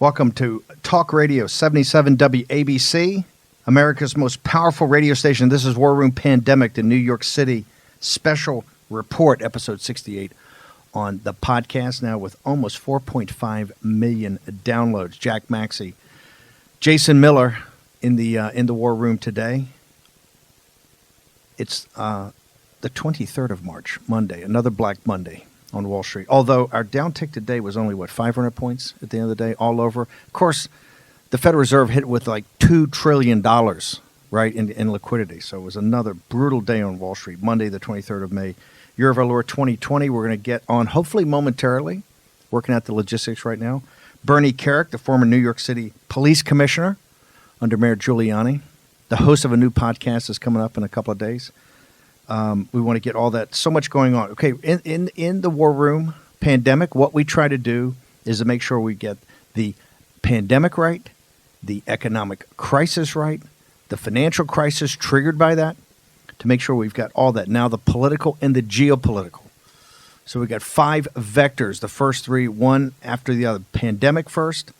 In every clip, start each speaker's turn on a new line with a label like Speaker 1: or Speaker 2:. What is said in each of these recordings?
Speaker 1: Welcome to Talk Radio 77 WABC, America's most powerful radio station. This is War Room Pandemic, the New York City Special Report, episode 68 on the podcast, now with almost 4.5 million downloads. Jack Maxey, Jason Miller in the War Room today. It's the 23rd of March, Monday, another Black Monday on Wall Street. Although our downtick today was only, 500 points at the end of the day, all over. Of course, the Federal Reserve hit with like $2 trillion, right, in liquidity. So it was another brutal day on Wall Street, Monday, the 23rd of May. Year of our Lord 2020. We're going to get on, hopefully momentarily, working out the logistics right now. Bernie Kerik, the former New York City police commissioner under Mayor Giuliani. The host of a new podcast is coming up in a couple of days. We want to get all that. So much going on. Okay, in the War Room Pandemic, what we try to do is to make sure we get the pandemic right, the economic crisis right, the financial crisis triggered by that, to make sure we've got all that. Now the political and the geopolitical. So we've got 5 vectors, the first 3, one after the other. Pandemic first,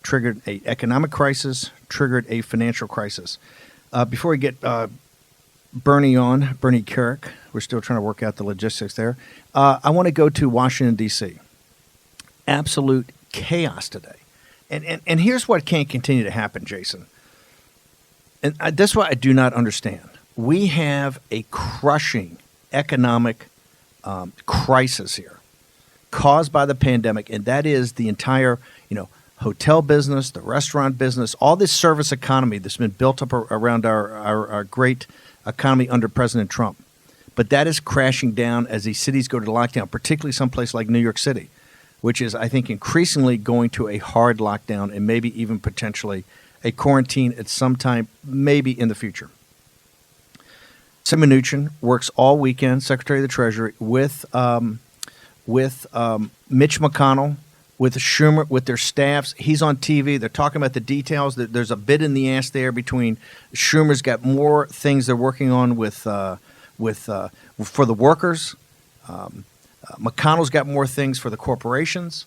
Speaker 1: triggered a economic crisis, triggered a financial crisis. Before we get Bernie Kerik, we're still trying to work out the logistics there. I want to go to Washington, D.C. Absolute chaos today. And here's what can't continue to happen, Jason. And that's what I do not understand. We have a crushing economic crisis here caused by the pandemic, and that is the entire, hotel business, the restaurant business, all this service economy that's been built up around our great economy under President Trump. But that is crashing down as these cities go to lockdown, particularly someplace like New York City, which is, I think, increasingly going to a hard lockdown and maybe even potentially a quarantine at some time, maybe in the future. Tim Mnuchin works all weekend, Secretary of the Treasury, with Mitch McConnell, with Schumer, with their staffs. He's on TV. They're talking about the details. There's a bit in the ass there between Schumer's got more things they're working on with for the workers. McConnell's got more things for the corporations.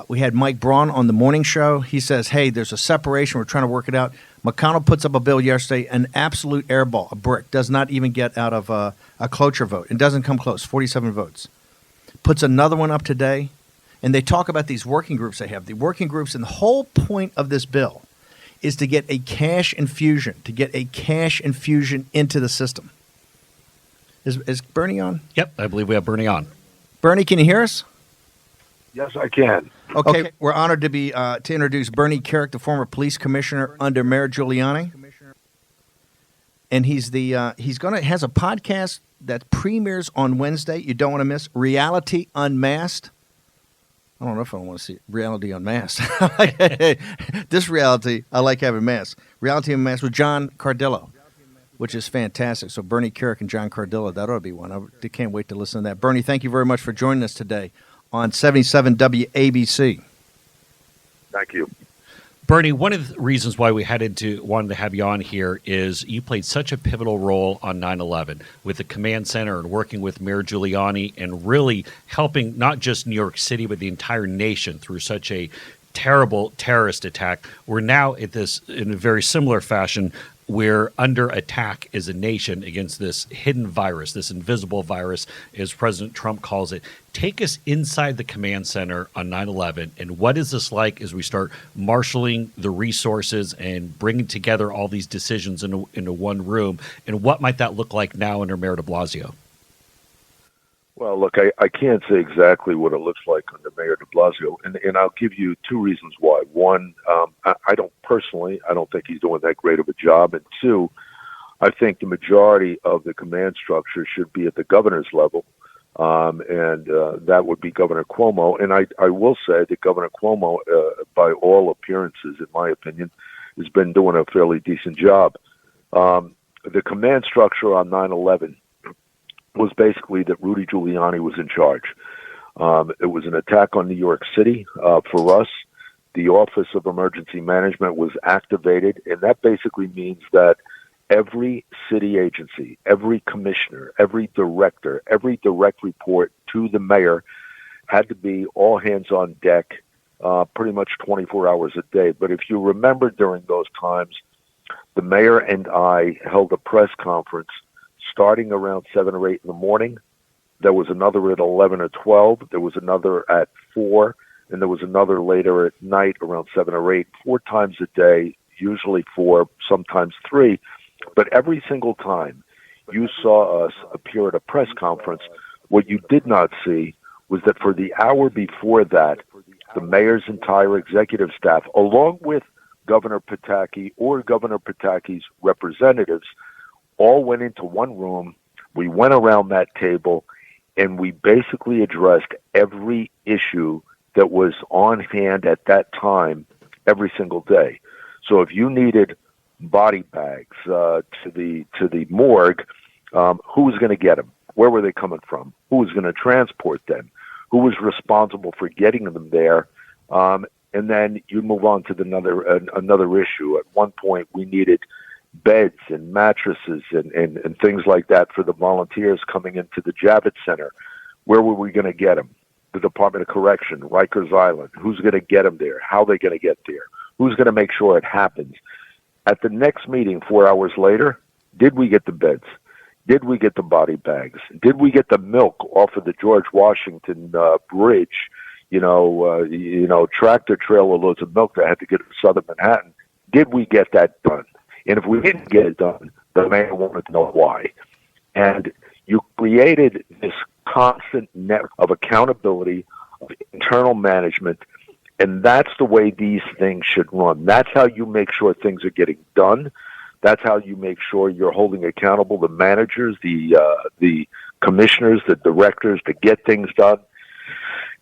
Speaker 1: We had Mike Braun on the morning show. He says, hey, there's a separation. We're trying to work it out. McConnell puts up a bill yesterday, an absolute airball, a brick. Does not even get out of a cloture vote. It doesn't come close, 47 votes. Puts another one up today. And they talk about these working groups they have. The working groups, and the whole point of this bill is to get a cash infusion, into the system. Is Bernie on?
Speaker 2: Yep, I believe we have Bernie on.
Speaker 1: Bernie, can you hear us?
Speaker 3: Yes, I can.
Speaker 1: Okay. We're honored to introduce Bernie Kerik, the former police commissioner under Mayor Giuliani. And has a podcast that premieres on Wednesday. You don't want to miss Reality Unmasked. I don't know if I want to see Reality Unmasked. This reality, I like having masks. Reality Unmasked with John Cardillo, which is fantastic. So Bernie Kerik and John Cardillo, that ought to be one. I can't wait to listen to that. Bernie, thank you very much for joining us today on 77 WABC.
Speaker 3: Thank you.
Speaker 2: Bernie, one of the reasons why we wanted to have you on here is you played such a pivotal role on 9/11 with the command center and working with Mayor Giuliani and really helping not just New York City but the entire nation through such a terrible terrorist attack. We're now at this in a very similar fashion. We're under attack as a nation against this hidden virus, this invisible virus, as President Trump calls it. Take us inside the command center on 9/11, and what is this like as we start marshaling the resources and bringing together all these decisions into one room, and what might that look like now under Mayor DeBlasio?
Speaker 3: Well, look, I can't say exactly what it looks like under Mayor DeBlasio, and I'll give you 2 reasons why. One, I don't think he's doing that great of a job, and 2, I think the majority of the command structure should be at the governor's level, and that would be Governor Cuomo. And I will say that Governor Cuomo, by all appearances, in my opinion, has been doing a fairly decent job. The command structure on 9/11 was basically that Rudy Giuliani was in charge. It was an attack on New York City. For us, the Office of Emergency Management was activated, and that basically means that every city agency, every commissioner, every director, every direct report to the mayor had to be all hands on deck pretty much 24 hours a day. But if you remember during those times, the mayor and I held a press conference starting around 7 or 8 in the morning. There was another at 11 or 12. There was another at 4. And there was another later at night around 7 or 8, 4 times a day, usually 4, sometimes 3. But every single time you saw us appear at a press conference, what you did not see was that for the hour before that, the mayor's entire executive staff, along with Governor Pataki or Governor Pataki's representatives, all went into one room. We went around that table, and we basically addressed every issue that was on hand at that time every single day. So if you needed body bags to the morgue, who was going to get them? Where were they coming from? Who was going to transport them? Who was responsible for getting them there? And then you move on to another issue. At one point, we needed beds and mattresses and things like that for the volunteers coming into the Javits Center. Where were we going to get them? The Department of Correction, Rikers Island. Who's going to get them there? How are they going to get there? Who's going to make sure it happens? At the next meeting, 4 hours later, did we get the beds? Did we get the body bags? Did we get the milk off of the George Washington Bridge? Tractor trailer loads of milk that had to get to Southern Manhattan. Did we get that done? And if we didn't get it done, the mayor wanted to know why. And you created this constant net of accountability, of internal management, and that's the way these things should run. That's how you make sure things are getting done. That's how you make sure you're holding accountable the managers, the commissioners, the directors to get things done.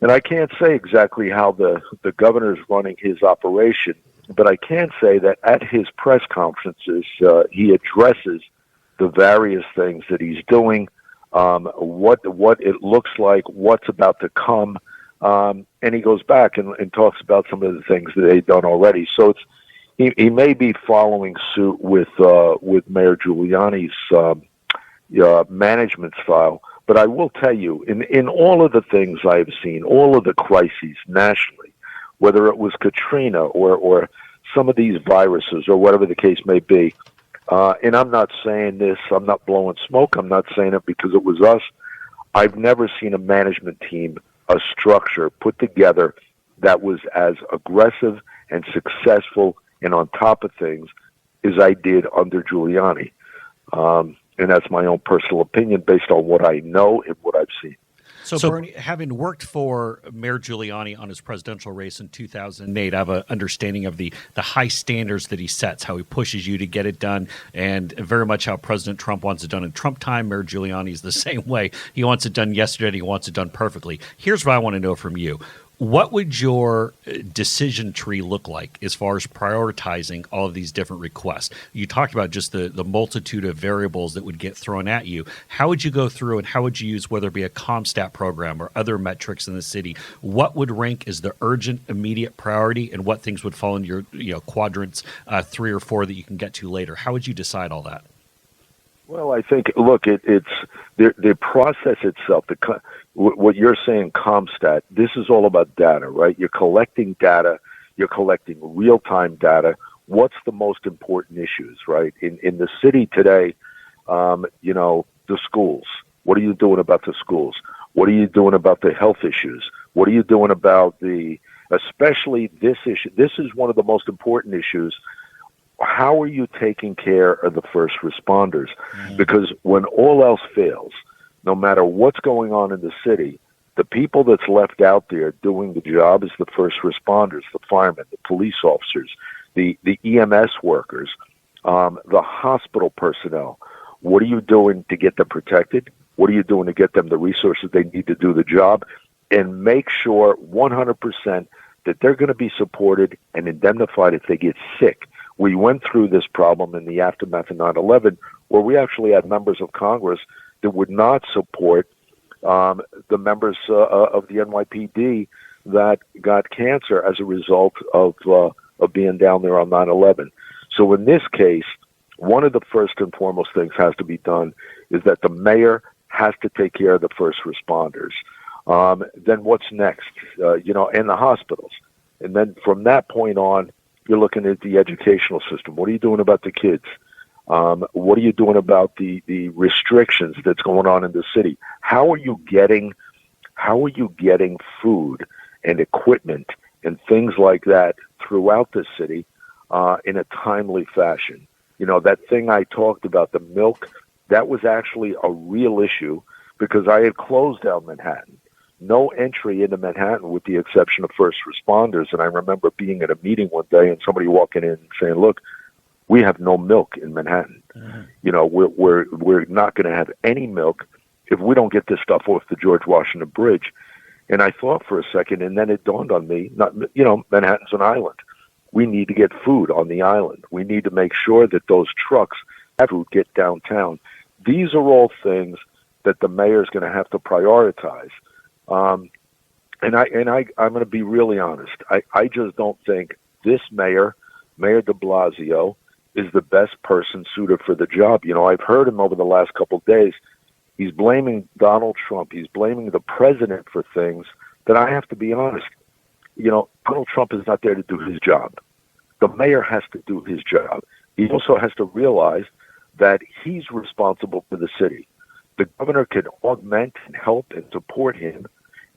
Speaker 3: And I can't say exactly how the governor's running his operation, but I can say that at his press conferences, he addresses the various things that he's doing, what it looks like, what's about to come, and he goes back and talks about some of the things that they've done already. So he may be following suit with Mayor Giuliani's management style, but I will tell you, in all of the things I've seen, all of the crises nationally, whether it was Katrina or some of these viruses or whatever the case may be, and I'm not saying this, I'm not blowing smoke, I'm not saying it because it was us. I've never seen a management team, a structure put together that was as aggressive and successful and on top of things as I did under Giuliani. And that's my own personal opinion based on what I know and what I've seen.
Speaker 2: So Bernie, having worked for Mayor Giuliani on his presidential race in 2008, I have an understanding of the high standards that he sets, how he pushes you to get it done, and very much how President Trump wants it done in Trump time. Mayor Giuliani is the same way. He wants it done yesterday, and he wants it done perfectly. Here's what I want to know from you. What would your decision tree look like as far as prioritizing all of these different requests? You talked about just the multitude of variables that would get thrown at you. How would you go through and how would you use, whether it be a CompStat program or other metrics in the city? What would rank as the urgent, immediate priority, and what things would fall in your quadrants 3 or 4 that you can get to later? How would you decide all that?
Speaker 3: Well, I think, look, it's the process itself. What you're saying, CompStat, this is all about data, right? You're collecting data. You're collecting real-time data. What's the most important issues, right? In the city today, the schools. What are you doing about the schools? What are you doing about the health issues? What are you doing about especially this issue? This is one of the most important issues. How are you taking care of the first responders? Mm-hmm. Because when all else fails, no matter what's going on in the city, the people that's left out there doing the job is the first responders, the firemen, the police officers, the EMS workers, the hospital personnel. What are you doing to get them protected? What are you doing to get them the resources they need to do the job? And make sure 100% that they're going to be supported and indemnified if they get sick. We went through this problem in the aftermath of 9/11, where we actually had members of Congress that would not support the members of the NYPD that got cancer as a result of being down there on 9/11. So in this case, one of the first and foremost things has to be done is that the mayor has to take care of the first responders. Then what's next? And the hospitals. And then from that point on, you're looking at the educational system. What are you doing about the kids? What are you doing about the restrictions that's going on in the city? How are you getting food and equipment and things like that throughout the city in a timely fashion? You know, that thing I talked about, the milk, that was actually a real issue because I had closed down Manhattan. No entry into Manhattan with the exception of first responders. And I remember being at a meeting one day and somebody walking in and saying, look, we have no milk in Manhattan. Mm-hmm. You know, we're not going to have any milk if we don't get this stuff off the George Washington Bridge. And I thought for a second, and then it dawned on me, Manhattan's an island. We need to get food on the island. We need to make sure that those trucks have food get downtown. These are all things that the mayor's going to have to prioritize. I'm going to be really honest. I just don't think this Mayor DeBlasio, is the best person suited for the job. You know, I've heard him over the last couple of days. He's blaming Donald Trump. He's blaming the president for things that I have to be honest. You know, Donald Trump is not there to do his job. The mayor has to do his job. He also has to realize that he's responsible for the city. The governor can augment and help and support him,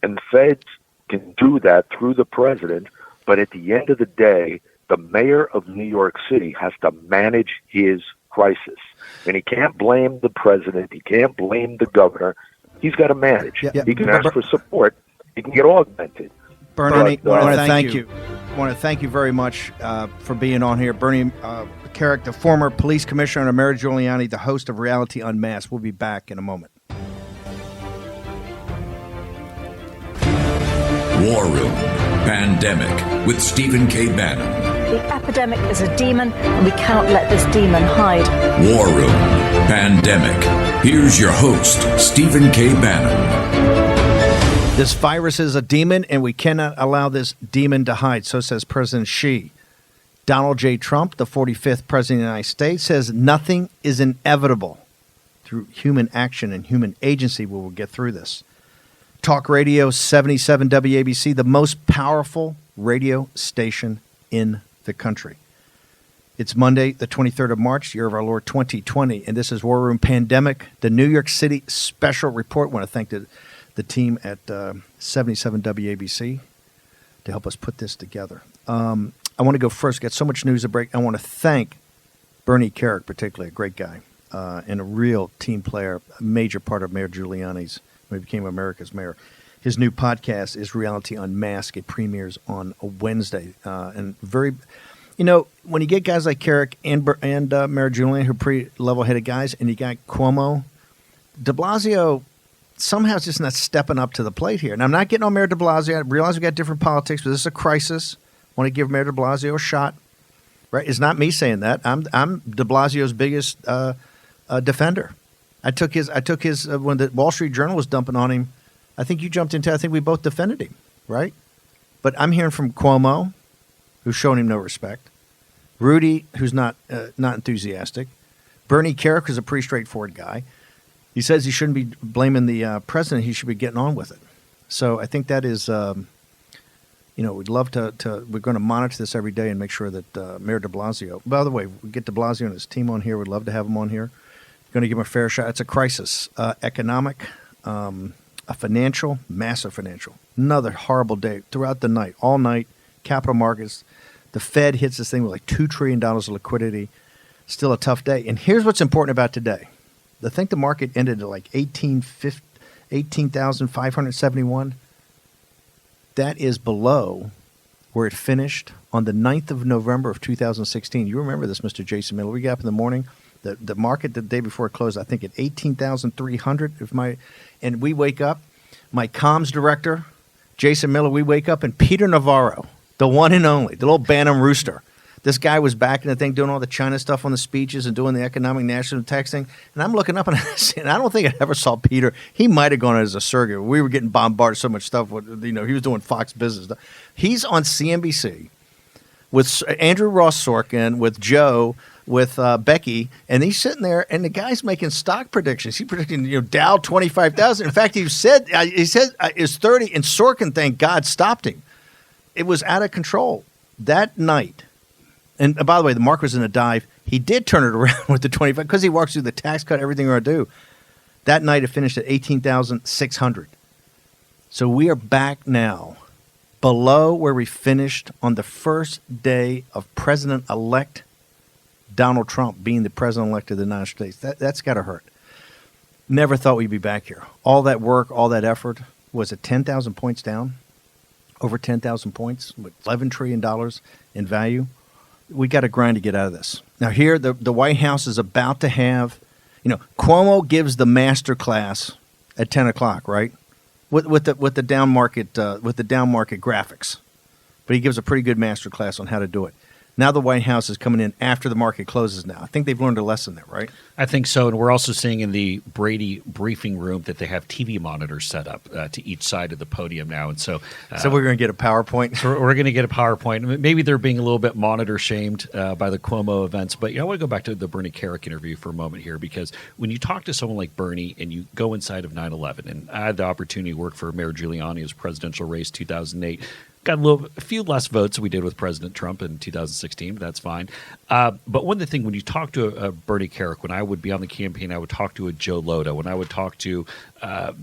Speaker 3: and the feds can do that through the president. But at the end of the day, the mayor of New York City has to manage his crisis. And he can't blame the president. He can't blame the governor. He's got to manage. Yeah. He can ask for support. He can get augmented.
Speaker 1: Bernie, I want to thank you. I want to thank you very much for being on here. Bernie Kerik, the former police commissioner under Mayor Giuliani, the host of Reality Unmasked. We'll be back in a moment.
Speaker 4: War Room Pandemic with Stephen K. Bannon.
Speaker 5: The epidemic is a demon, and we cannot let this demon hide.
Speaker 4: War Room Pandemic. Here's your host, Stephen K. Bannon.
Speaker 1: This virus is a demon, and we cannot allow this demon to hide. So says President Xi. Donald J. Trump, the 45th President of the United States, says nothing is inevitable. Through human action and human agency, we will get through this. Talk Radio 77 WABC, the most powerful radio station in the country. It's Monday, the 23rd of March, year of our Lord 2020, and this is War Room Pandemic, the New York City Special Report. I want to thank the team at 77 WABC to help us put this together. I want to go first, get so much news to break. I want to thank Bernie Kerik, particularly, a great guy and a real team player, a major part of Mayor Giuliani's, when he became America's mayor. His new podcast is Reality Unmasked. It premieres on a Wednesday. And very, you know, when you get guys like Kerik and Mayor Giuliani, who are pretty level-headed guys, and you got Cuomo, DeBlasio somehow is just not stepping up to the plate here. And I'm not getting on Mayor DeBlasio. I realize we got different politics, but this is a crisis. I want to give Mayor DeBlasio a shot. Right? It's not me saying that. I'm DeBlasio's biggest defender. I took his when the Wall Street Journal was dumping on him. I think you jumped into. I think we both defended him, right? But I'm hearing from Cuomo, who's showing him no respect. Rudy, who's not enthusiastic. Bernie Kerik, who's a pretty straightforward guy. He says he shouldn't be blaming the president. He should be getting on with it. So I think that is, we'd love to. We're going to monitor this every day and make sure that Mayor DeBlasio. By the way, we get DeBlasio and his team on here. We'd love to have him on here. Going to give him a fair shot. It's a crisis, economic, a financial, massive financial. Another horrible day throughout the night, all night. Capital markets. The Fed hits this thing with like $2 trillion of liquidity. Still a tough day. And here's what's important about today. I think the market ended at like 18,571. That is below where it finished on the 9th of November of 2016. You remember this, Mr. Jason Miller. We got up in the morning. The market the day before it closed, I think, at 18,300. And we wake up, my comms director, Jason Miller, we wake up, and Peter Navarro, the one and only, the little Bannon rooster. This guy was back in the thing doing all the China stuff on the speeches and doing the economic national texting. And I'm looking up, and I don't think I ever saw Peter. He might have gone as a surrogate. We were getting bombarded so much stuff. He was doing Fox Business stuff. He's on CNBC with Andrew Ross Sorkin, with Joe, with Becky, and he's sitting there, and the guy's making stock predictions. He's predicting, Dow 25,000. In fact, he said it's 30, and Sorkin, thank God, stopped him. it was out of control that night. And by the way, the market was in a dive. He did turn it around with the 25 because he walks through the tax cut, everything we're going to do. That night it finished at 18,600. So we are back now below where we finished on the first day of President-elect Donald Trump being the President-elect of the United States. That's got to hurt. Never thought we'd be back here. All that work, all that effort, was it 10,000 points down? Over 10,000 points with $11 trillion in value. We got to grind to get out of this. Now here, the White House is about to have, Cuomo gives the master class at 10 o'clock, right? With the down market graphics, but he gives a pretty good master class on how to do it. Now the White House is coming in after the market closes now. I think they've learned a lesson there, right? I
Speaker 2: think so. And we're also seeing in the Brady briefing room that they have TV monitors set up to each side of the podium now. And so
Speaker 1: we're going to get a PowerPoint?
Speaker 2: So we're going to get a PowerPoint. Maybe they're being a little bit monitor shamed by the Cuomo events. But I want to go back to the Bernie Kerik interview for a moment here, because when you talk to someone like Bernie and you go inside of 9/11, and I had the opportunity to work for Mayor Giuliani's presidential race 2008, got a few less votes than we did with President Trump in 2016, but that's fine. But one of the things, when you talk to a Bernie Kerik, when I would be on the campaign, I would talk to a Joe Lhota, when I would talk to a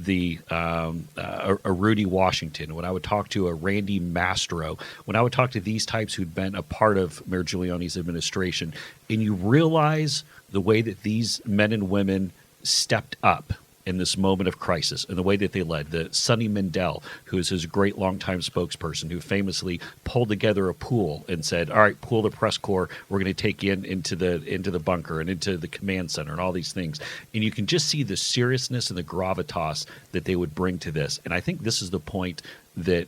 Speaker 2: Rudy Washington, when I would talk to a Randy Mastro, when I would talk to these types who'd been a part of Mayor Giuliani's administration, and you realize the way that these men and women stepped up in this moment of crisis, and the way that they led. The Sonny Mendel, who is his great longtime spokesperson, who famously pulled together a pool and said, "All right, pool the press corps. We're going to take you into the bunker and into the command center and all these things." And you can just see the seriousness and the gravitas that they would bring to this. And I think this is the point that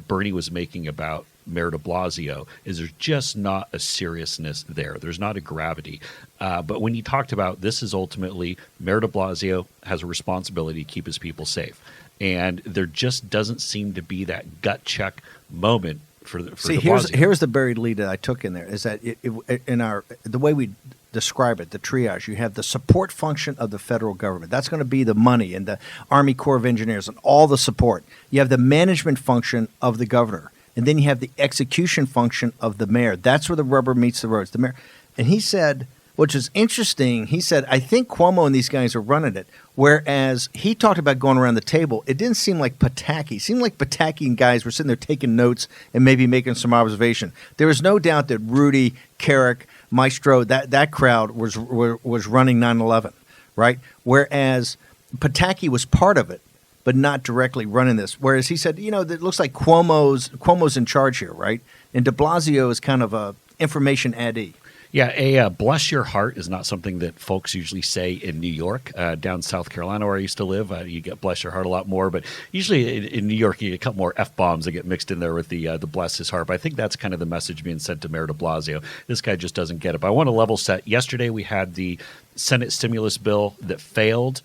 Speaker 2: Bernie was making about Mayor DeBlasio, is there's just not a seriousness there. There's not a gravity. But when you talked about, this is ultimately, Mayor DeBlasio has a responsibility to keep his people safe. And there just doesn't seem to be that gut check moment for DeBlasio.
Speaker 1: Here's the buried lead that I took in there, is that the way we describe it, the triage, you have the support function of the federal government. That's going to be the money and the Army Corps of Engineers and all the support. You have the management function of the governor. And then you have the execution function of the mayor. That's where the rubber meets the road. It's the mayor. And he said, which is interesting, he said, I think Cuomo and these guys are running it. Whereas he talked about going around the table, it didn't seem like Pataki. It seemed like Pataki and guys were sitting there taking notes and maybe making some observation. There was no doubt that Rudy, Kerik, Maestro, that crowd was running 9/11, right? Whereas Pataki was part of it, but not directly running this. Whereas he said, it looks like Cuomo's in charge here, right? And DeBlasio is kind of a information addee.
Speaker 2: Yeah, bless your heart is not something that folks usually say in New York. Down South Carolina, where I used to live, you get bless your heart a lot more. But usually in New York, you get a couple more F-bombs that get mixed in there with the bless his heart. But I think that's kind of the message being sent to Mayor DeBlasio. This guy just doesn't get it. But I want to level set. Yesterday, we had the Senate stimulus bill that failed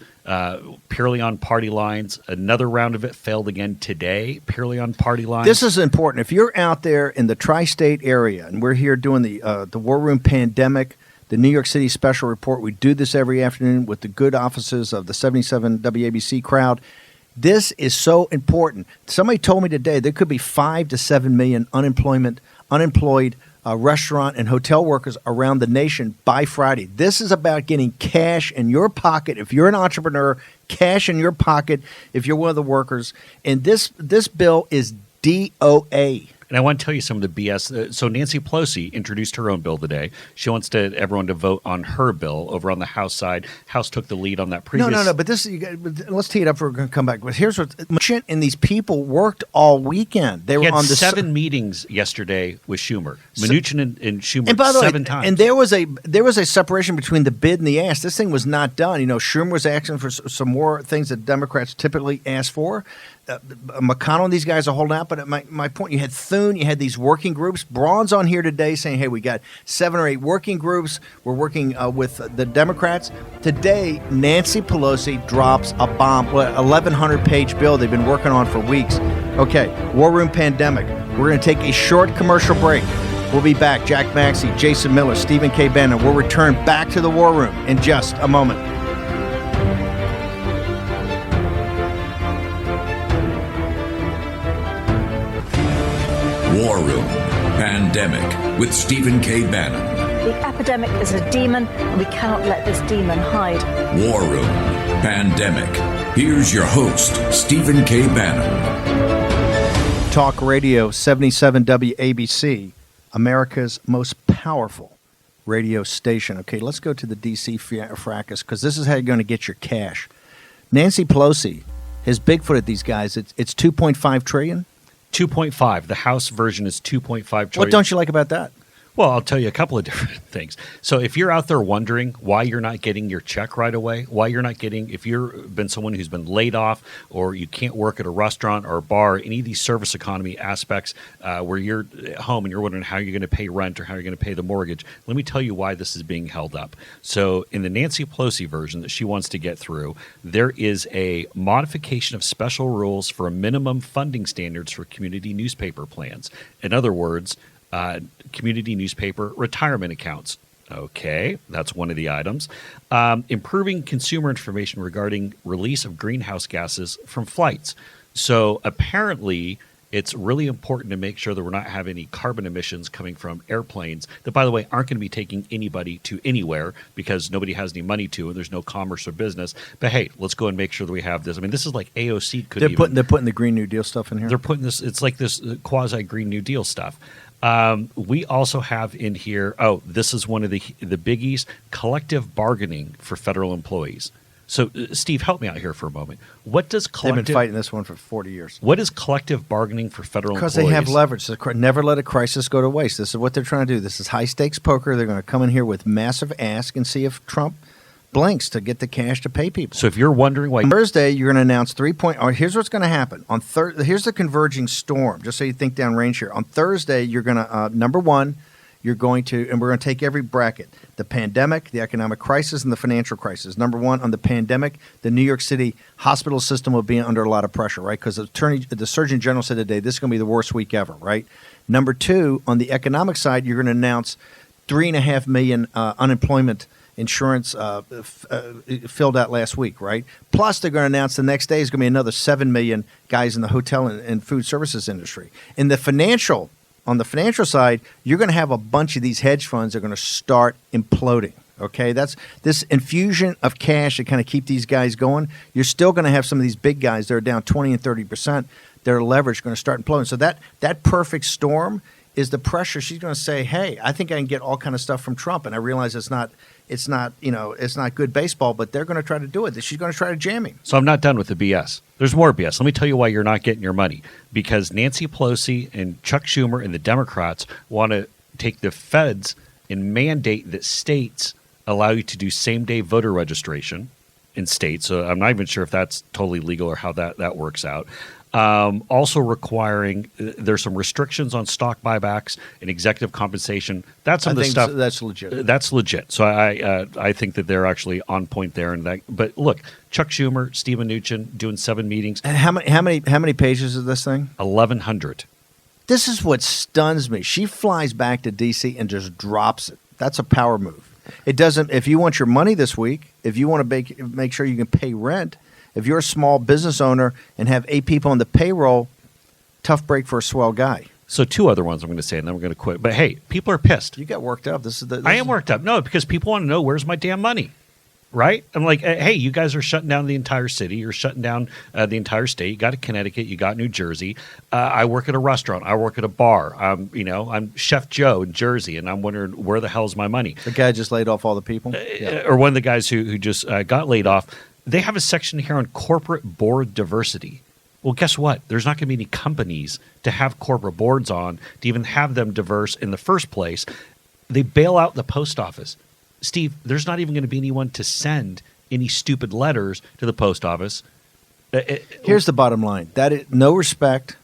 Speaker 2: purely on party lines. Another round of it failed again today, purely on party lines.
Speaker 1: This is important. If you're out there in the tri-state area, and we're here doing the War Room Pandemic, the New York City Special Report, we do this every afternoon with the good offices of the 77 WABC crowd. This is so important. Somebody told me today there could be 5 to 7 million unemployed restaurant and hotel workers around the nation by Friday. This is about getting cash in your pocket. If you're an entrepreneur, cash in your pocket if you're one of the workers. And this bill is DOA.
Speaker 2: And I want to tell you some of the BS. So Nancy Pelosi introduced her own bill today. She wants everyone to vote on her bill over on the House side. House took the lead on that previous.
Speaker 1: No. But let's tee it up. We're going to come back. But here's what. And these people worked all weekend. They were on the
Speaker 2: 7 meetings yesterday with Schumer, Mnuchin and Schumer,
Speaker 1: and by the
Speaker 2: 7
Speaker 1: way,
Speaker 2: times.
Speaker 1: And there was a separation between the bid and the ask. This thing was not done. Schumer was asking for some more things that Democrats typically ask for. McConnell and these guys are holding out. But my point, you had Thune, you had these working groups. Braun's on here today saying, hey, we got 7 or 8 working groups. We're working with the Democrats. Today, Nancy Pelosi drops a bomb, 1,100-page bill they've been working on for weeks. Okay, War Room Pandemic. We're going to take a short commercial break. We'll be back. Jack Maxey, Jason Miller, Stephen K. Bannon. We'll return back to the War Room in just a moment.
Speaker 4: Room Pandemic with Stephen K. Bannon.
Speaker 5: The epidemic is a demon, and we cannot let this demon hide.
Speaker 4: War Room Pandemic. Here's your host, Stephen K. Bannon.
Speaker 1: Talk Radio 77 WABC, America's most powerful radio station. Okay, let's go to the D.C. fracas, because this is how you're going to get your cash. Nancy Pelosi has Bigfooted these guys. It's $2.5 trillion.
Speaker 2: 2.5. The House version is 2.5 trillion.
Speaker 1: What don't you like about that?
Speaker 2: Well, I'll tell you a couple of different things. So if you're out there wondering why you're not getting your check right away, why you're not getting, if you've been someone who's been laid off or you can't work at a restaurant or a bar, any of these service economy aspects where you're at home and you're wondering how you're going to pay rent or how you're going to pay the mortgage, let me tell you why this is being held up. So in the Nancy Pelosi version that she wants to get through, there is a modification of special rules for minimum funding standards for community newspaper plans. In other words, community newspaper retirement accounts. Okay, that's one of the items. Improving consumer information regarding release of greenhouse gases from flights. So apparently, it's really important to make sure that we're not having any carbon emissions coming from airplanes that, by the way, aren't going to be taking anybody to anywhere because nobody has any money to and there's no commerce or business. But hey, let's go and make sure that we have this. I mean, this is like AOC could
Speaker 1: They're putting the Green New Deal stuff in here?
Speaker 2: They're putting this, it's like this quasi-Green New Deal stuff. We also have in here, this is one of the biggies, collective bargaining for federal employees. So, Steve, help me out here for a moment. What does collective...
Speaker 1: They've been fighting this one for 40 years.
Speaker 2: What is collective bargaining for federal employees?
Speaker 1: Because they have leverage. Never let a crisis go to waste. This is what they're trying to do. This is high-stakes poker. They're going to come in here with massive ask and see if Trump blinks to get the cash to pay people.
Speaker 2: So if you're wondering why...
Speaker 1: On Thursday, you're going to announce 3 point... here's what's going to happen. Here's the converging storm, just so you think downrange here. On Thursday, you're going to, number one, you're going to, and we're going to take every bracket, the pandemic, the economic crisis, and the financial crisis. Number one, on the pandemic, the New York City hospital system will be under a lot of pressure, right? Because the Surgeon General said today, this is going to be the worst week ever, right? Number two, on the economic side, you're going to announce 3.5 million unemployment insurance filled out last week, right? Plus, they're going to announce the next day is going to be another 7 million guys in the hotel and food services industry. On the financial side, you're going to have a bunch of these hedge funds that are going to start imploding. Okay, that's this infusion of cash to kind of keep these guys going. You're still going to have some of these big guys that are down 20 and 30%. Their leverage going to start imploding. So that perfect storm is the pressure. She's going to say, "Hey, I think I can get all kind of stuff from Trump," and I realize it's not good baseball, but they're going to try to do it. She's going to try to jam him.
Speaker 2: So I'm not done with the BS. There's more BS. Let me tell you why you're not getting your money. Because Nancy Pelosi and Chuck Schumer and the Democrats want to take the feds and mandate that states allow you to do same-day voter registration in states. So I'm not even sure if that's totally legal or how that works out. Also requiring there's some restrictions on stock buybacks and executive compensation. That's some of the stuff
Speaker 1: that's legit.
Speaker 2: That's legit. So I think that they're actually on point there. But look, Chuck Schumer, Steve Mnuchin doing 7 meetings.
Speaker 1: And how many pages is this thing?
Speaker 2: 1,100.
Speaker 1: This is what stuns me. She flies back to D.C. and just drops it. That's a power move. It doesn't. If you want your money this week, if you want to make sure you can pay rent. If you're a small business owner and have 8 people on the payroll, tough break for a swell guy.
Speaker 2: So 2 other ones I'm going to say, and then we're going to quit. But hey, people are pissed.
Speaker 1: You got worked up.
Speaker 2: I am worked up. No, because people want to know where's my damn money, right? I'm like, hey, you guys are shutting down the entire city. You're shutting down the entire state. You got Connecticut. You got New Jersey. I work at a restaurant. I work at a bar. I'm Chef Joe in Jersey, and I'm wondering where the hell's my money.
Speaker 1: The guy just laid off all the people?
Speaker 2: Or one of the guys who just got laid off. They have a section here on corporate board diversity. Well, guess what? There's not going to be any companies to have corporate boards on to even have them diverse in the first place. They bail out the post office. Steve, there's not even going to be anyone to send any stupid letters to the post office.
Speaker 1: Here's the bottom line. That is no respect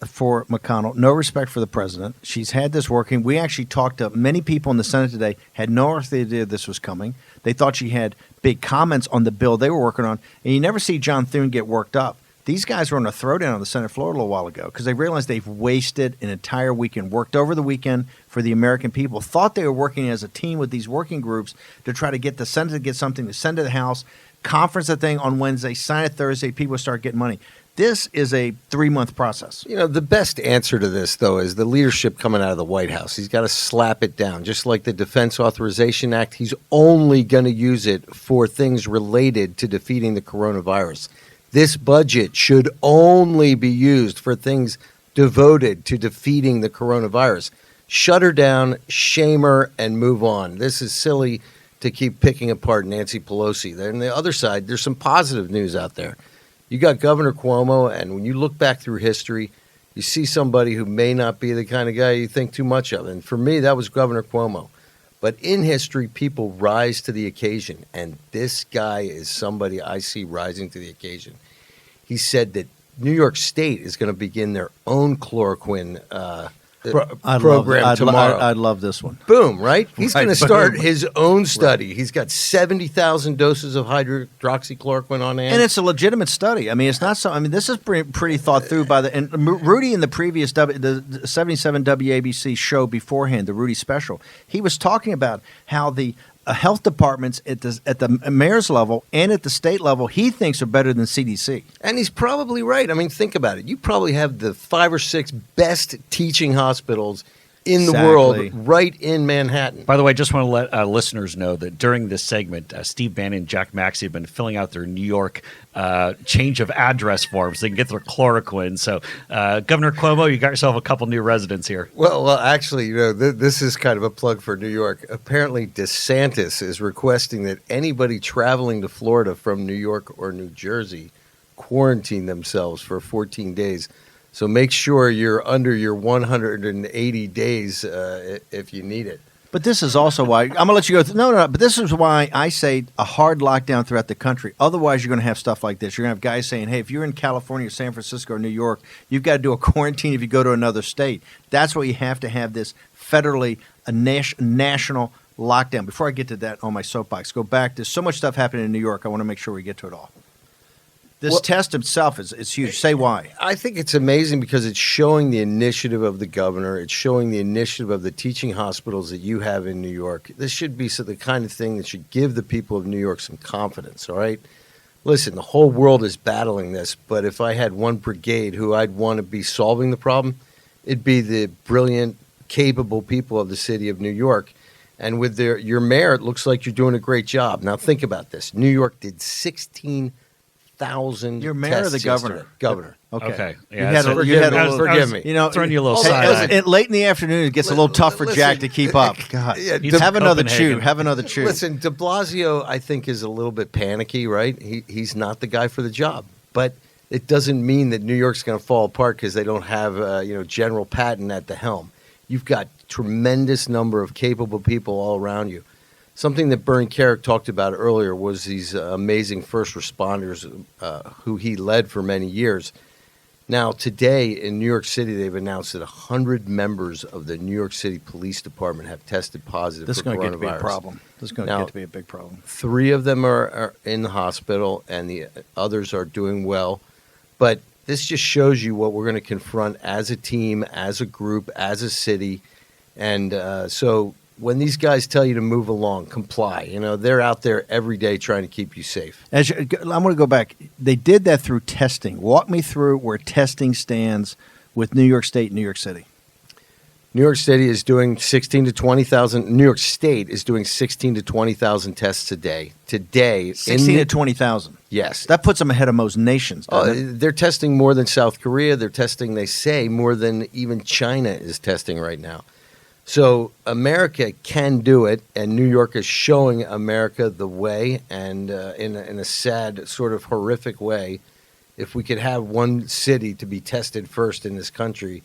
Speaker 1: for McConnell, no respect for the president. She's had this working. We actually talked to many people in the Senate today, had no idea this was coming. They thought she had big comments on the bill they were working on. And you never see John Thune get worked up. These guys were on a throwdown on the Senate floor a little while ago because they realized they've wasted an entire weekend, worked over the weekend for the American people, thought they were working as a team with these working groups to try to get the Senate to get something to send to the House, conference the thing on Wednesday, sign it Thursday, people start getting money. This is a 3-month process.
Speaker 6: You know, the best answer to this, though, is the leadership coming out of the White House. He's got to slap it down. Just like the Defense Authorization Act, he's only going to use it for things related to defeating the coronavirus. This budget should only be used for things devoted to defeating the coronavirus. Shut her down, shame her, and move on. This is silly to keep picking apart Nancy Pelosi. Then on the other side, there's some positive news out there. You got Governor Cuomo, and when you look back through history, you see somebody who may not be the kind of guy you think too much of. And for me, that was Governor Cuomo. But in history, people rise to the occasion, and this guy is somebody I see rising to the occasion. He said that New York State is going to begin their own chloroquine program tomorrow.
Speaker 1: I'd love this one.
Speaker 6: Boom, right? He's
Speaker 1: Right,
Speaker 6: going to start
Speaker 1: boom.
Speaker 6: his own study. He's got 70,000 doses of hydroxychloroquine on hand.
Speaker 1: And it's a legitimate study. I mean, it's not so. I mean, this is pretty thought through by the. And Rudy in the previous the 77 WABC show beforehand, the Rudy special, he was talking about how the health departments at the mayor's level and at the state level, he thinks are better than CDC.
Speaker 6: And he's probably right. I mean, think about it. You probably have the 5 or 6 best teaching hospitals in the world right in Manhattan.
Speaker 2: By the way, I just want to let listeners know that during this segment, Steve Bannon and Jack Maxey have been filling out their New York change of address forms so they can get their chloroquine. So, Governor Cuomo, you got yourself a couple new residents here.
Speaker 6: Well, actually, you know, this is kind of a plug for New York. Apparently, DeSantis is requesting that anybody traveling to Florida from New York or New Jersey quarantine themselves for 14 days. So make sure you're under your 180 days if you need it.
Speaker 1: But this is also why I'm gonna let you go. No. But this is why I say a hard lockdown throughout the country. Otherwise, you're gonna have stuff like this. You're gonna have guys saying, "Hey, if you're in California, San Francisco, or New York, you've got to do a quarantine if you go to another state." That's why you have to have this federally a national lockdown. Before I get to that on my soapbox, go back. There's so much stuff happening in New York. I want to make sure we get to it all. This test itself is huge. Say why.
Speaker 6: I think it's amazing because it's showing the initiative of the governor. It's showing the initiative of the teaching hospitals that you have in New York. This should be the kind of thing that should give the people of New York some confidence, all right? Listen, the whole world is battling this, but if I had one brigade who I'd want to be solving the problem, it'd be the brilliant, capable people of the city of New York. And with your mayor, it looks like you're doing a great job. Now think about this. New York did 16,000
Speaker 1: Your mayor or the governor?
Speaker 6: yesterday. Governor.
Speaker 2: Okay.
Speaker 1: Yeah,
Speaker 6: Forgive me.
Speaker 1: You know,
Speaker 2: throwing you a little
Speaker 1: side. Late in the afternoon, it gets a little tough for Jack to keep up. God,
Speaker 2: He's
Speaker 1: have another chew.
Speaker 2: Copenhagen.
Speaker 1: Have another chew.
Speaker 6: Listen, DeBlasio, I think, is a little bit panicky, right? He's not the guy for the job. But it doesn't mean that New York's going to fall apart because they don't have, General Patton at the helm. You've got tremendous number of capable people all around you. Something that Kerik talked about earlier was these amazing first responders who he led for many years. Now, today in New York City, they've announced that 100 members of the New York City Police Department have tested positive
Speaker 1: This is
Speaker 6: for
Speaker 1: going to
Speaker 6: coronavirus.
Speaker 1: get to be a problem. This is going to
Speaker 6: Now,
Speaker 1: get to be a big problem.
Speaker 6: 3 of them are in the hospital, and the others are doing well. But this just shows you what we're going to confront as a team, as a group, as a city. And so when these guys tell you to move along, comply. You know, they're out there every day trying to keep you safe.
Speaker 1: I'm going to go back. They did that through testing. Walk me through where testing stands with New York State and New York City.
Speaker 6: New York City is doing 16 to 20,000. New York State is doing 16 to 20,000 tests a day. Today,
Speaker 1: 16 to 20,000.
Speaker 6: Yes.
Speaker 1: That puts them ahead of most nations. doesn't it?
Speaker 6: They're testing more than South Korea. They're testing, they say, more than even China is testing right now. So America can do it, and New York is showing America the way, and in a sad, sort of horrific way. If we could have one city to be tested first in this country,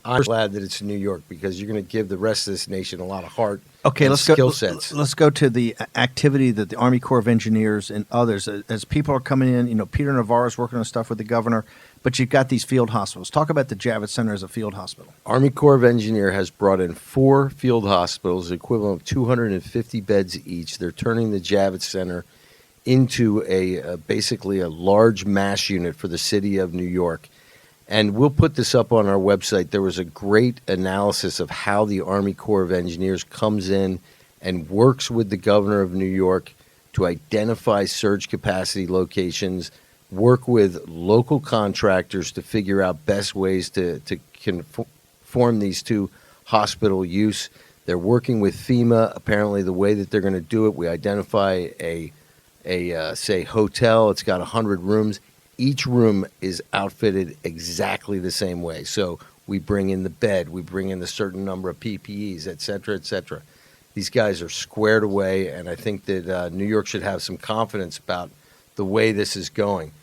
Speaker 6: I'm glad that it's New York, because you're going to give the rest of this nation a lot of heart and skill sets.
Speaker 1: Let's go to the activity that the Army Corps of Engineers and others, as people are coming in. You know, Peter Navarro's working on stuff with the governor, but you've got these field hospitals. Talk about the Javits Center as a field hospital.
Speaker 6: Army Corps of Engineer has brought in 4 field hospitals, equivalent of 250 beds each. They're turning the Javits Center into basically a large mass unit for the city of New York. And we'll put this up on our website. There was a great analysis of how the Army Corps of Engineers comes in and works with the governor of New York to identify surge capacity locations, work with local contractors to figure out best ways to conform these to hospital use. They're working with FEMA. Apparently, the way that they're going to do it, we identify a say hotel. It's got 100 rooms. Each room is outfitted exactly the same way. So we bring in the bed, we bring in a certain number of PPEs, et cetera, et cetera. These guys are squared away, and I think that New York should have some confidence about the way this is going.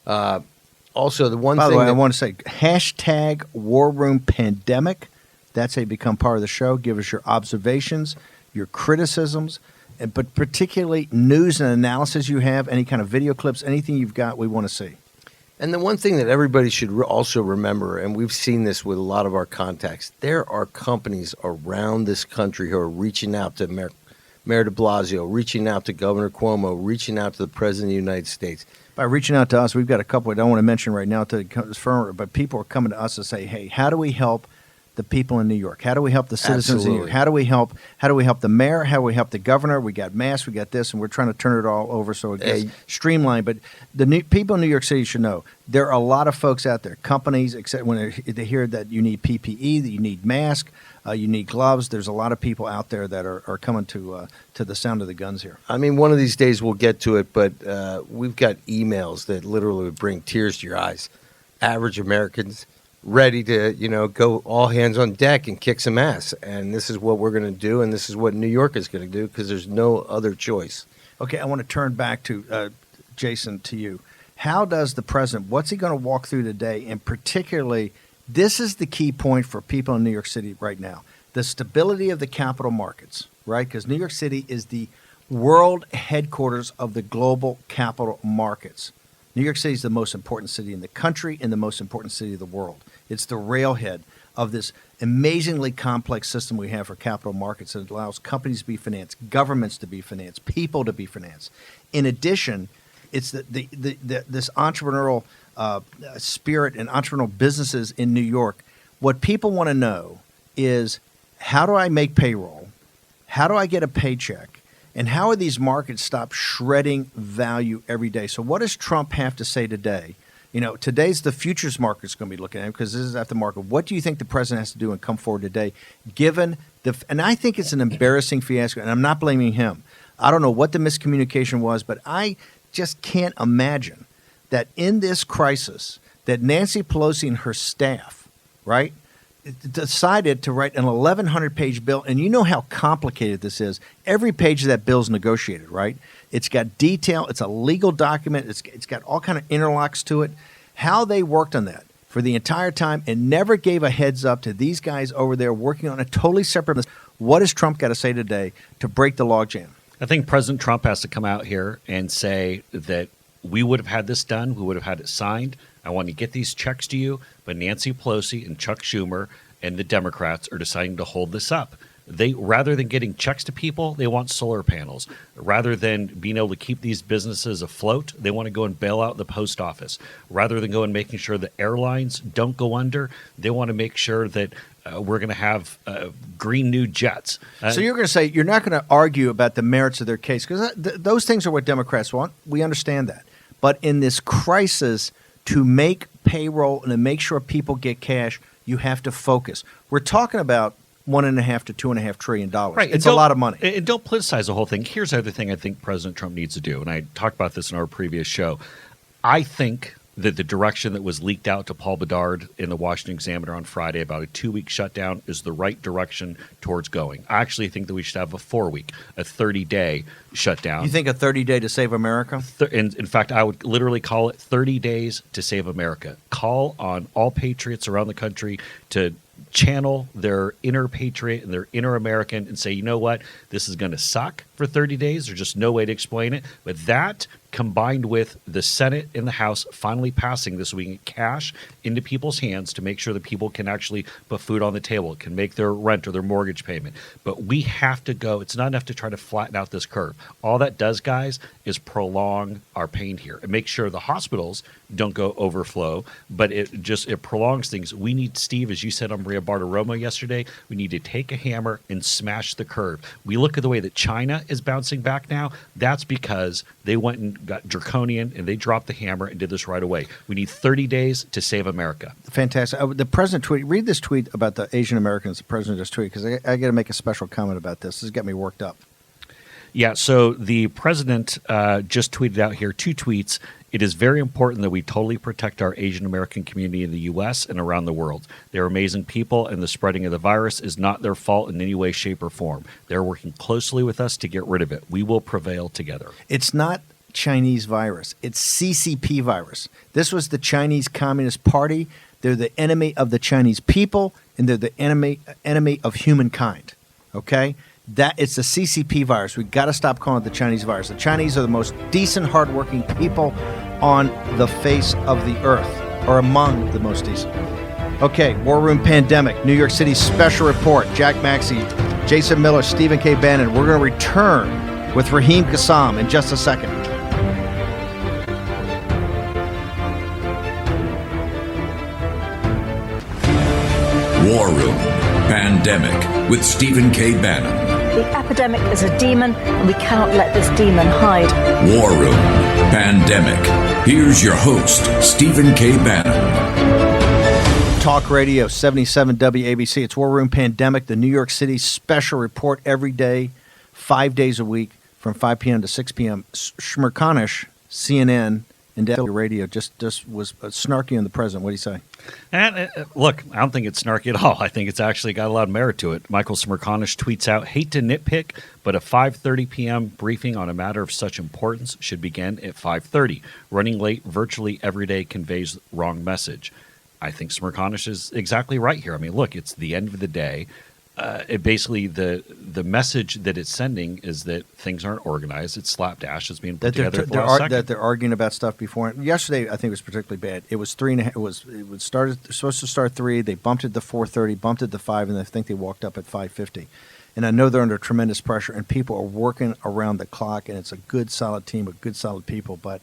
Speaker 6: Also, the one
Speaker 1: By
Speaker 6: thing
Speaker 1: the way,
Speaker 6: that,
Speaker 1: I want to say hashtag War Room Pandemic. That's how you become part of the show. Give us your observations, your criticisms, but particularly news and analysis you have, any kind of video clips, anything you've got, we want to see.
Speaker 6: And the one thing that everybody should also remember, and we've seen this with a lot of our contacts, there are companies around this country who are reaching out to Mayor DeBlasio, reaching out to Governor Cuomo, reaching out to the President of the United States.
Speaker 1: By reaching out to us, we've got a couple I don't want to mention right now to confirm, but people are coming to us to say, hey, how do we help the people in New York? How do we help the citizens in New York? How do we help the mayor? How do we help the governor? We got masks, we got this, and we're trying to turn it all over so it gets streamlined. But the people in New York City should know there are a lot of folks out there, companies, except when they hear that you need PPE, that you need masks, you need gloves. There's a lot of people out there that are coming to the sound of the guns here.
Speaker 6: I mean, one of these days we'll get to it, but we've got emails that literally would bring tears to your eyes. Average Americans ready to, go all hands on deck and kick some ass. And this is what we're going to do, and this is what New York is going to do because there's no other choice.
Speaker 1: Okay, I want to turn back to Jason, to you. How does the president, what's he going to walk through today? And particularly, this is the key point for people in New York City right now, the stability of the capital markets, right? Because New York City is the world headquarters of the global capital markets. New York City is the most important city in the country and the most important city of the world. It's the railhead of this amazingly complex system we have for capital markets that allows companies to be financed, governments to be financed, people to be financed. In addition, it's this entrepreneurial spirit and entrepreneurial businesses in New York. What people want to know is, how do I make payroll? How do I get a paycheck? And how are these markets stop shredding value every day? So what does Trump have to say today? Today's the futures market's going to be looking at him because this is at the market. What do you think the president has to do and come forward today, given and I think it's an embarrassing fiasco, and I'm not blaming him. I don't know what the miscommunication was, but I just can't imagine that in this crisis that Nancy Pelosi and her staff, right, decided to write an 1,100-page bill, and you know how complicated this is. Every page of that bill is negotiated, right? It's got detail. It's a legal document. It's got all kind of interlocks to it. How they worked on that for the entire time and never gave a heads up to these guys over there working on a totally separate list. What has Trump got to say today to break the logjam?
Speaker 2: I think President Trump has to come out here and say that we would have had this done. We would have had it signed. I want to get these checks to you, but Nancy Pelosi and Chuck Schumer and the Democrats are deciding to hold this up. They, rather than getting checks to people, they want solar panels. Rather than being able to keep these businesses afloat, they want to go and bail out the post office. Rather than go and making sure the airlines don't go under, they want to make sure that we're going to have green new jets.
Speaker 1: So you're going to say you're not going to argue about the merits of their case, because those things are what Democrats want. We understand that. But in this crisis, to make payroll and to make sure people get cash, you have to focus. We're talking about $1.5 to $2.5 trillion.
Speaker 2: Right.
Speaker 1: It's a lot of money.
Speaker 2: And don't politicize the whole thing. Here's the other thing I think President Trump needs to do, and I talked about this in our previous show. I think that the direction that was leaked out to Paul Bedard in the Washington Examiner on Friday about a 2-week shutdown is the right direction towards going. I actually think that we should have a 4-week, a 30-day shutdown.
Speaker 1: You think a 30-day to save America?
Speaker 2: In fact, I would literally call it 30 days to save America. Call on all patriots around the country to channel their inner patriot and their inner American and say, you know what, this is going to suck for 30 days. There's just no way to explain it. But that, combined with the Senate and the House finally passing this, we can get cash into people's hands to make sure that people can actually put food on the table, can make their rent or their mortgage payment. But we have to go. It's not enough to try to flatten out this curve. All that does, guys, is prolong our pain here and make sure the hospitals don't go overflow, but it prolongs things. We need, Steve, as you said on Maria Bartiromo yesterday, we need to take a hammer and smash the curve. We look at the way that China is bouncing back now. That's because they went and got draconian, and they dropped the hammer and did this right away. We need 30 days to save America.
Speaker 1: Fantastic. The president tweet. Read this tweet about the Asian Americans. The president just tweeted because I got to make a special comment about this. This has got me worked up.
Speaker 2: Yeah, so the president just tweeted out here 2 tweets. It is very important that we totally protect our Asian American community in the U.S. and around the world. They're amazing people, and the spreading of the virus is not their fault in any way, shape, or form. They're working closely with us to get rid of it. We will prevail together.
Speaker 1: It's not Chinese virus. It's CCP virus. This was the Chinese Communist Party. They're the enemy of the Chinese people, and they're the enemy of humankind. Okay? That it's the CCP virus. We've got to stop calling it the Chinese virus. The Chinese are the most decent, hardworking people on the face of the earth, or among the most decent. Okay, War Room Pandemic, New York City Special Report, Jack Maxey, Jason Miller, Stephen K. Bannon. We're going to return with Raheem Kassam in just a second.
Speaker 4: War Room Pandemic with Stephen K. Bannon.
Speaker 5: The epidemic is a demon, and we cannot let this demon hide.
Speaker 4: War Room Pandemic. Here's your host, Stephen K. Bannon.
Speaker 1: Talk Radio 77 WABC. It's War Room Pandemic, the New York City Special Report every day, 5 days a week from 5 p.m. to 6 p.m. Shmerkanish, CNN, and W Radio just was snarky on the president. What do you say?
Speaker 2: And look, I don't think it's snarky at all. I think it's actually got a lot of merit to it. Michael Smerconish tweets out, hate to nitpick, but a 5:30 p.m. briefing on a matter of such importance should begin at 5:30. Running late virtually every day conveys wrong message. I think Smerconish is exactly right here. I mean, look, it's the end of the day. It basically, the message that it's sending is that things aren't organized. It's slapdash. It's being put together for a second.
Speaker 1: That they're arguing about stuff before. Yesterday, I think, was particularly bad. It was 3:30. It was supposed to start 3. They bumped it to 4:30, bumped it to 5, and I think they walked up at 5:50. And I know they're under tremendous pressure, and people are working around the clock, and it's a good, solid team of good, solid people, but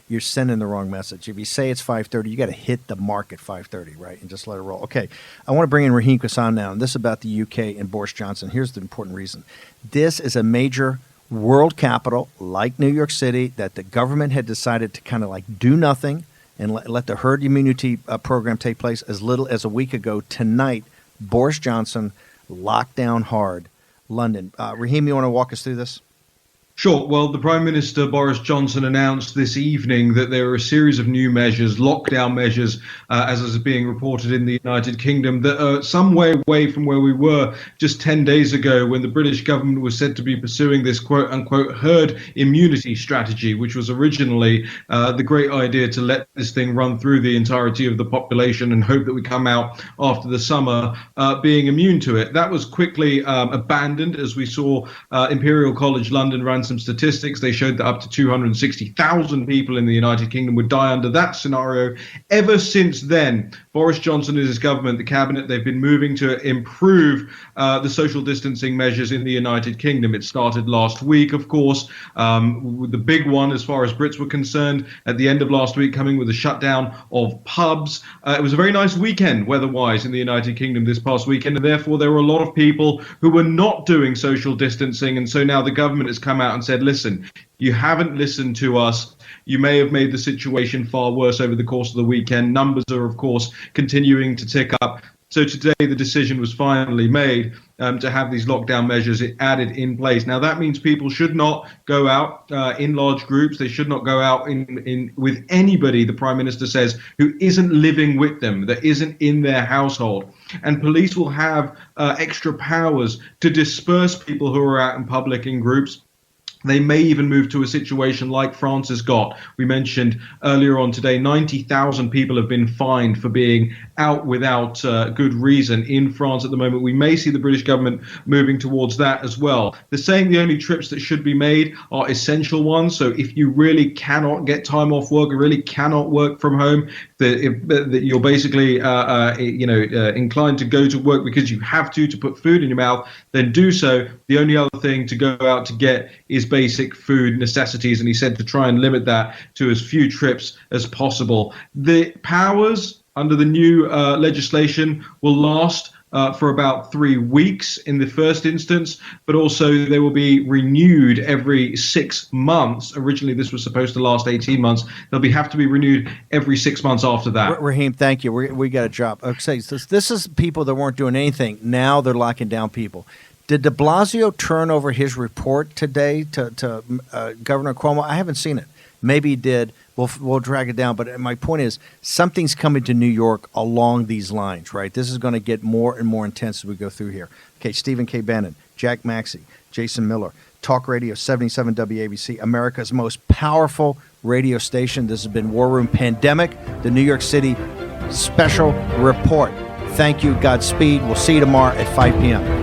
Speaker 1: you're sending the wrong message. If you say it's 5:30, you got to hit the mark at 5:30, right, and just let it roll. Okay, I want to bring in Raheem Kassam now, and this is about the UK and Boris Johnson. Here's the important reason. This is a major world capital, like New York City, that the government had decided to kind of like do nothing and let the herd immunity program take place as little as a week ago. Tonight, Boris Johnson locked down hard London. Raheem, you want to walk us through this?
Speaker 7: Sure. Well, the Prime Minister, Boris Johnson, announced this evening that there are a series of new measures, lockdown measures, as is being reported in the United Kingdom, that are some way away from where we were just 10 days ago when the British government was said to be pursuing this quote-unquote herd immunity strategy, which was originally the great idea to let this thing run through the entirety of the population and hope that we come out after the summer being immune to it. That was quickly abandoned as we saw Imperial College London ran some statistics. They showed that up to 260,000 people in the United Kingdom would die under that scenario. Ever since then, Boris Johnson and his government, the cabinet, they've been moving to improve the social distancing measures in the United Kingdom. It started last week, of course, with the big one as far as Brits were concerned at the end of last week, coming with a shutdown of pubs. It was a very nice weekend weather-wise in the United Kingdom this past weekend, and therefore there were a lot of people who were not doing social distancing, and so now the government has come out and said, listen, you haven't listened to us. You may have made the situation far worse over the course of the weekend. Numbers are, of course, continuing to tick up. So today the decision was finally made to have these lockdown measures added in place. Now, that means people should not go out in large groups. They should not go out in with anybody, the Prime Minister says, who isn't living with them, that isn't in their household. And police will have extra powers to disperse people who are out in public in groups. They may even move to a situation like France has got. We mentioned earlier on today, 90,000 people have been fined for being out without good reason in France at the moment. We may see the British government moving towards that as well. They're saying the only trips that should be made are essential ones. So if you really cannot get time off work or really cannot work from home, that you're basically inclined to go to work because you have to put food in your mouth, then do so. The only other thing to go out to get is basic food necessities, and he said to try and limit that to as few trips as possible. The powers under the new legislation will last for about 3 weeks in the first instance, but also they will be renewed every 6 months. Originally, this was supposed to last 18 months. They'll have to be renewed every 6 months after that.
Speaker 1: Raheem, thank you. We got a job. Okay, so this is people that weren't doing anything. Now they're locking down people. Did DeBlasio turn over his report today to Governor Cuomo? I haven't seen it. Maybe he did. We'll drag it down. But my point is, something's coming to New York along these lines, right? This is going to get more and more intense as we go through here. Okay, Stephen K. Bannon, Jack Maxey, Jason Miller, Talk Radio 77 WABC, America's most powerful radio station. This has been War Room Pandemic, the New York City Special Report. Thank you. Godspeed. We'll see you tomorrow at 5 p.m.